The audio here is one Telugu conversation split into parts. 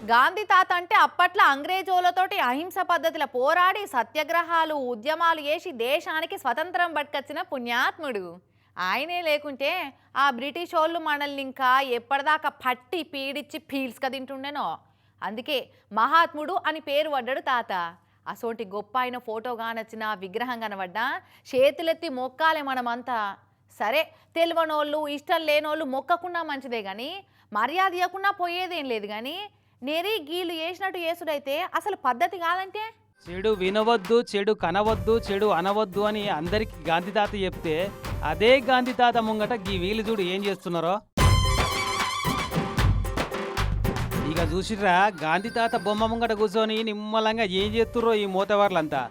గాంధీ తాత అంటే అప్పట్లో అంగ్రేజోలతోటి అహింస పద్ధతిలో పోరాడి సత్యాగ్రహాలు ఉద్యమాలు చేసి దేశానికి స్వతంత్రం పట్టుకొచ్చిన పుణ్యాత్ముడు. ఆయనే లేకుంటే ఆ బ్రిటిష్ వాళ్ళు మనల్ని ఇంకా ఎప్పటిదాకా పట్టి పీడిచ్చి పీల్స్క తింటుండేనో. అందుకే మహాత్ముడు అని పేరు పడ్డాడు తాత. అసోంటి గొప్ప ఆయన ఫోటో కానొచ్చిన విగ్రహం కనబడ్డా చేతులెత్తి మొక్కాలే మనమంతా. సరే, తెలివనోళ్ళు ఇష్టం లేనోళ్ళు మొక్కకుండా మంచిదే కానీ మర్యాద ఇవ్వకుండా పోయేదేం లేదు కానీ నేరీ గీళ్ళు చేసినట్టు చేసుడైతే అసలు పద్ధతి కాదంటే. చెడు వినవద్దు, చెడు కనవద్దు, చెడు అనవద్దు అని అందరికి గాంధీ తాత చెప్తే అదే గాంధీ తాత ముంగట గీ వీళ్ళు చూడు ఏం చేస్తున్నారో. ఇక చూసిర్రా, గాంధీ తాత బొమ్మ ముంగట కూర్చొని నిమ్మలంగా ఏం చేస్తుర్రో ఈ మోతవర్లంతా.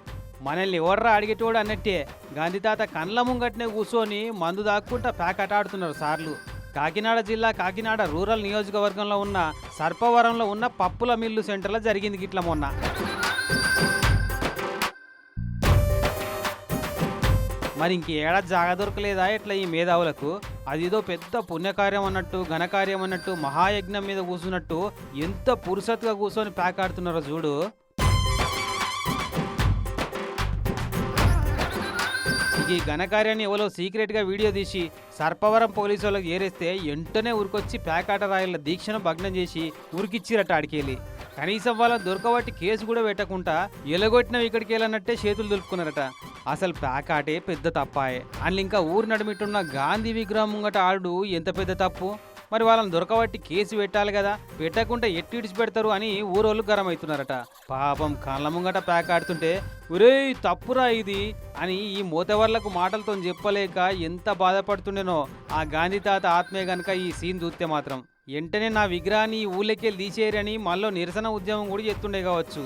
మనల్ని ఎవర్రా అడిగేటోడు అన్నట్టే గాంధీ తాత కండ్ల ముంగటనే కూర్చొని మందు దాక్కుంటా ప్యాకెట్ ఆడుతున్నారు సార్లు. కాకినాడ జిల్లా కాకినాడ రూరల్ నియోజకవర్గంలో ఉన్న సర్పవరంలో ఉన్న పప్పుల మిల్లు సెంటర్లో జరిగింది గిట్ల మొన్న. మరి ఇంకేడా జాగ దొరకలేదా ఎట్లా ఈ మేధావులకు? అదిదో పెద్ద పుణ్యకార్యం అన్నట్టు, ఘనకార్యం అన్నట్టు, మహాయజ్ఞం మీద కూర్చున్నట్టు ఎంత పురుసత్తుగా కూర్చొని ప్యాక్ ఆడుతున్నారో చూడు. ఈ ఘనకార్యాన్ని ఎవరో సీక్రెట్గా వీడియో తీసి సర్పవరం పోలీసు వాళ్ళకి ఏరేస్తే వెంటనే ఉరికొచ్చి ప్యాకాట రాయల దీక్షను భగ్నం చేసి ఉరికిచ్చిరట అడికెళ్ళి. కనీసం వాళ్ళని దొరకబట్టి కేసు కూడా పెట్టకుండా ఎలగొట్టినవి ఇక్కడికి వెళ్ళనట్టే చేతులు దులుపుకున్నారట. అసలు ప్యాకాటే పెద్ద తప్పాయే. అందులో ఇంకా ఊరు నడిమిట్టున్న గాంధీ విగ్రహం ముంగట ఆడు ఎంత పెద్ద తప్పు. మరి వాళ్ళని దొరకబట్టి కేసు పెట్టాలి కదా, పెట్టకుండా ఎట్టి ఇడిచి పెడతారు అని ఊరోళ్ళు గరం అవుతున్నారట. పాపం కళ్ళ ముంగట ప్యాక్ ఆడుతుంటే ఒరేయ్ తప్పురా ఇది అని ఈ మోతవర్లకు మాటలతో చెప్పలేక ఎంత బాధపడుతుండేనో ఆ గాంధీ తాత ఆత్మే గనక ఈ సీన్ చూస్తే మాత్రం. వెంటనే నా విగ్రహాన్ని ఈ ఊళ్ళకెళ్ళి తీసేయరని మళ్ళీ నిరసన ఉద్యమం కూడా చేస్తుండే కావచ్చు.